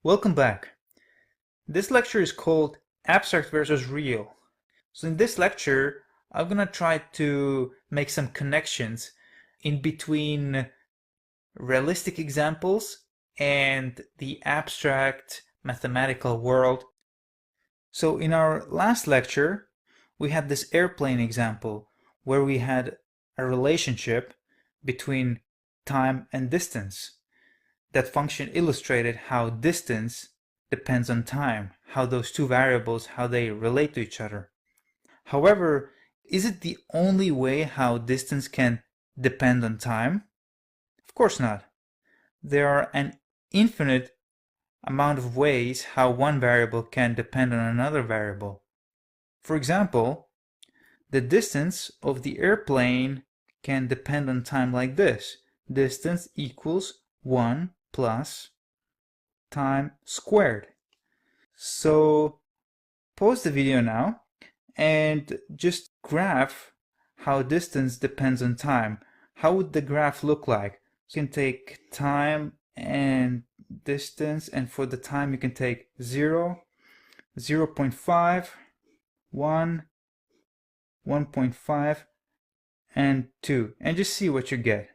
Welcome back. This lecture is called Abstract versus Real. So in this lecture, I'm going to try to make some connections in between realistic examples and the abstract mathematical world. So in our last lecture, we had this airplane example where we had a relationship between time and distance. That function illustrated how distance depends on time, how those two variables, how they relate to each other. However, is it the only way how distance can depend on time? Of course not. There are an infinite amount of ways how one variable can depend on another variable. For example, the distance of the airplane can depend on time like this. Distance equals 1 plus time squared. So pause the video now and just graph how distance depends on time. How would the graph look like? So you can take time and distance, and for the time you can take 0, 0 0.5, 1, 1.5, and 2, and just see what you get.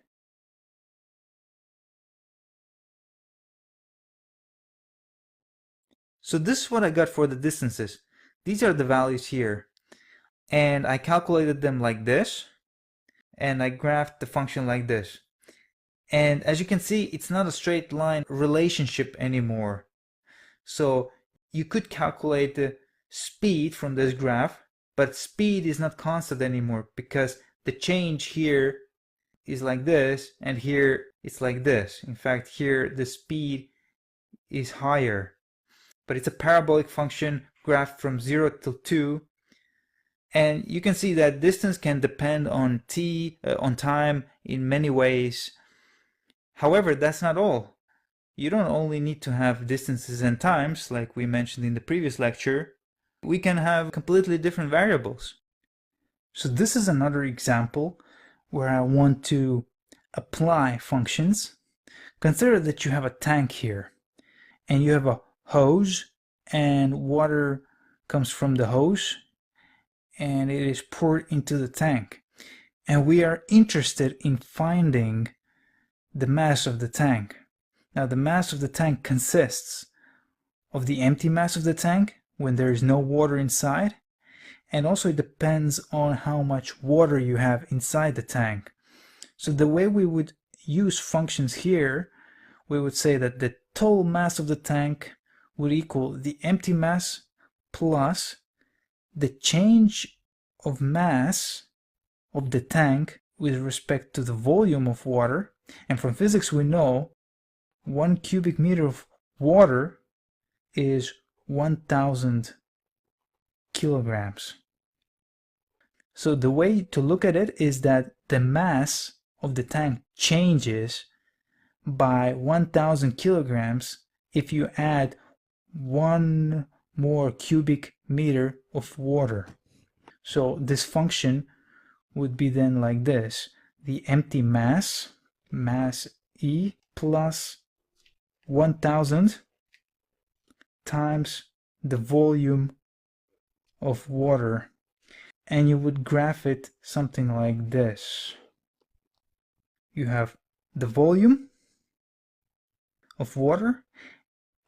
So this is what I got for the distances. These are the values here. And I calculated them like this, and I graphed the function like this. And as you can see, it's not a straight line relationship anymore. So you could calculate the speed from this graph, but speed is not constant anymore because the change here is like this, and here it's like this. In fact, here the speed is higher. But it's a parabolic function graphed from 0 to 2. And you can see that distance can depend on on time in many ways. However, that's not all. You don't only need to have distances and times, like we mentioned in the previous lecture. We can have completely different variables. So this is another example where I want to apply functions. Consider that you have a tank here, and you have a hose, and water comes from the hose, and it is poured into the tank. And we are interested in finding the mass of the tank. Now the mass of the tank consists of the empty mass of the tank when there is no water inside, and also it depends on how much water you have inside the tank. So the way we would use functions here, we would say that the total mass of the tank would equal the empty mass plus the change of mass of the tank with respect to the volume of water. And from physics we know 1 cubic meter of water is 1,000 kilograms. So the way to look at it is that the mass of the tank changes by 1,000 kilograms if you add 1 more cubic meter of water. So this function would be then like this: the empty mass, mass E, plus 1,000 times the volume of water. And you would graph it something like this. You have the volume of water,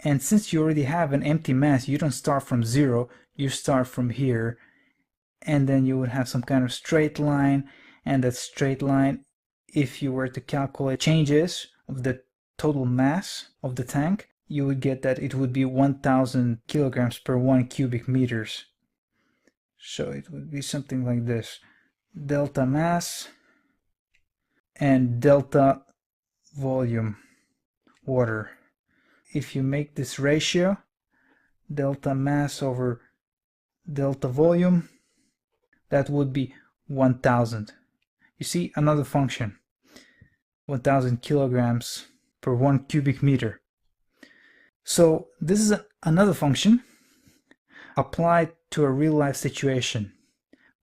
and since you already have an empty mass, you don't start from 0, you start from here, and then you would have some kind of straight line, and that straight line, if you were to calculate changes of the total mass of the tank, you would get that it would be 1,000 kilograms per 1 cubic meters. So it would be something like this: delta mass and delta volume, water. If you make this ratio, delta mass over delta volume, that would be 1,000. You see, another function, 1,000 kilograms per 1 cubic meter. So this is another function applied to a real-life situation.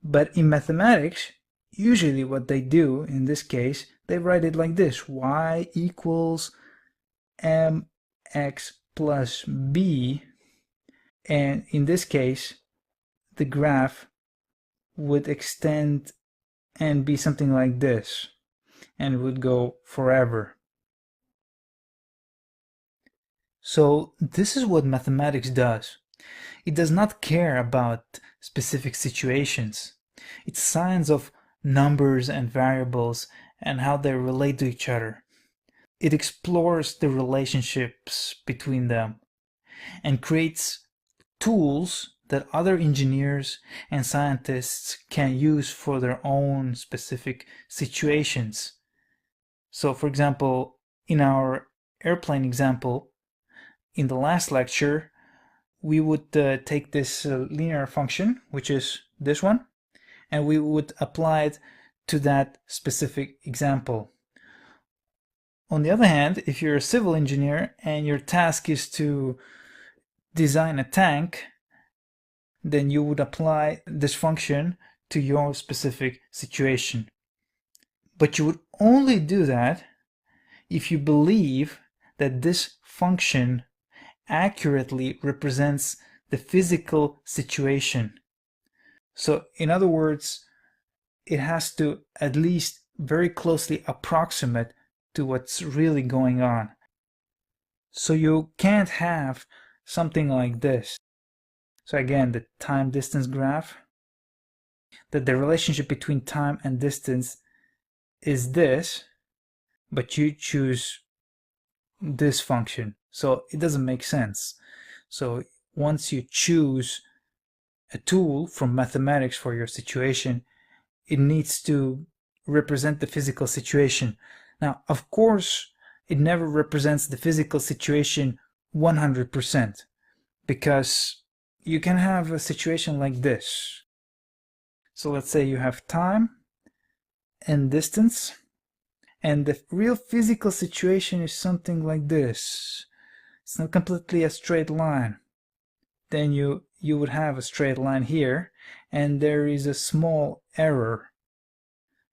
But in mathematics, usually what they do in this case, they write it like this: y equals mx plus b, and in this case the graph would extend and be something like this, and it would go forever. So this is what mathematics does. It does not care about specific situations. It's science of numbers and variables and how they relate to each other. It explores the relationships between them and creates tools that other engineers and scientists can use for their own specific situations. So, for example, in our airplane example, in the last lecture, we would take this linear function, which is this one, and we would apply it to that specific example. On the other hand, if you're a civil engineer and your task is to design a tank, then you would apply this function to your specific situation. But you would only do that if you believe that this function accurately represents the physical situation. So, in other words, it has to at least very closely approximate to what's really going on. So you can't have something like this. So again, the time-distance graph, that the relationship between time and distance is this, but you choose this function. So it doesn't make sense. So once you choose a tool from mathematics for your situation, it needs to represent the physical situation. Now, of course, it never represents the physical situation 100%, because you can have a situation like this. So let's say you have time and distance, and the real physical situation is something like this. It's not completely a straight line. Then you would have a straight line here, and there is a small error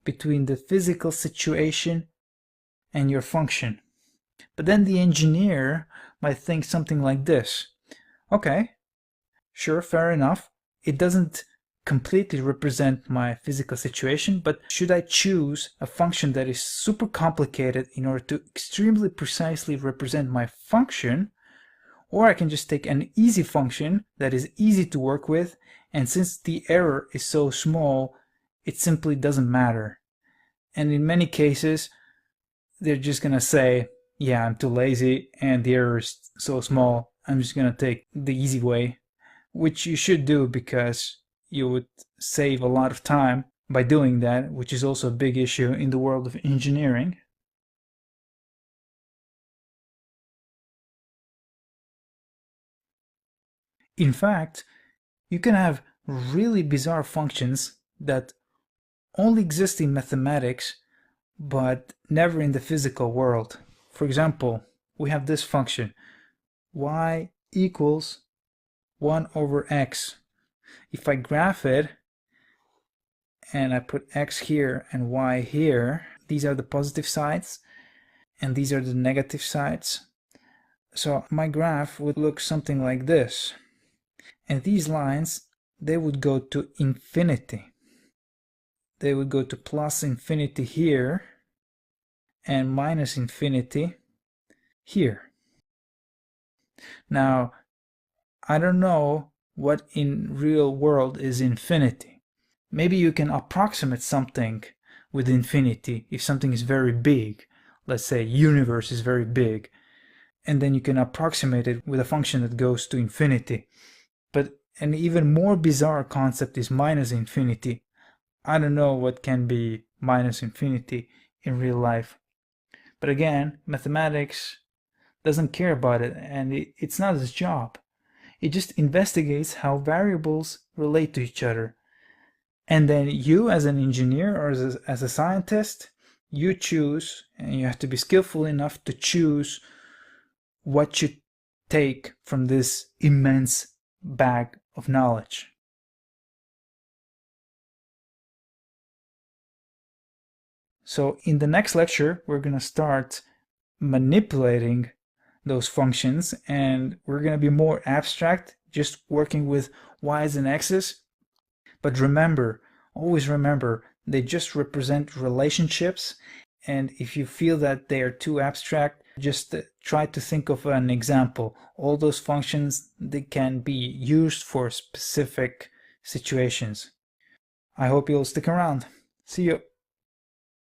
between the physical situation and your function. But then the engineer might think something like this. Okay, sure, fair enough. It doesn't completely represent my physical situation, but should I choose a function that is super complicated in order to extremely precisely represent my function, or I can just take an easy function that is easy to work with, and since the error is so small, it simply doesn't matter. And in many cases, they're just gonna say, yeah, I'm too lazy and the error is so small, I'm just gonna take the easy way, which you should do because you would save a lot of time by doing that, which is also a big issue in the world of engineering. In fact, you can have really bizarre functions that only exist in mathematics but never in the physical world. For example, we have this function, y equals 1 over x. If I graph it and I put x here and y here, these are the positive sides and these are the negative sides. So my graph would look something like this. And these lines, they would go to infinity. They would go to plus infinity here and minus infinity here. Now, I don't know what in real world is infinity. Maybe you can approximate something with infinity if something is very big. Let's say universe is very big, and then you can approximate it with a function that goes to infinity. But an even more bizarre concept is minus infinity. I don't know what can be minus infinity in real life. But again, mathematics doesn't care about it, and it's not its job. It just investigates how variables relate to each other. And then you, as an engineer or as a scientist, you choose, and you have to be skillful enough to choose what you take from this immense bag of knowledge. So in the next lecture, we're going to start manipulating those functions, and we're going to be more abstract, just working with y's and x's. But remember, always remember, they just represent relationships, and if you feel that they are too abstract, just try to think of an example. All those functions, they can be used for specific situations. I hope you'll stick around. See you.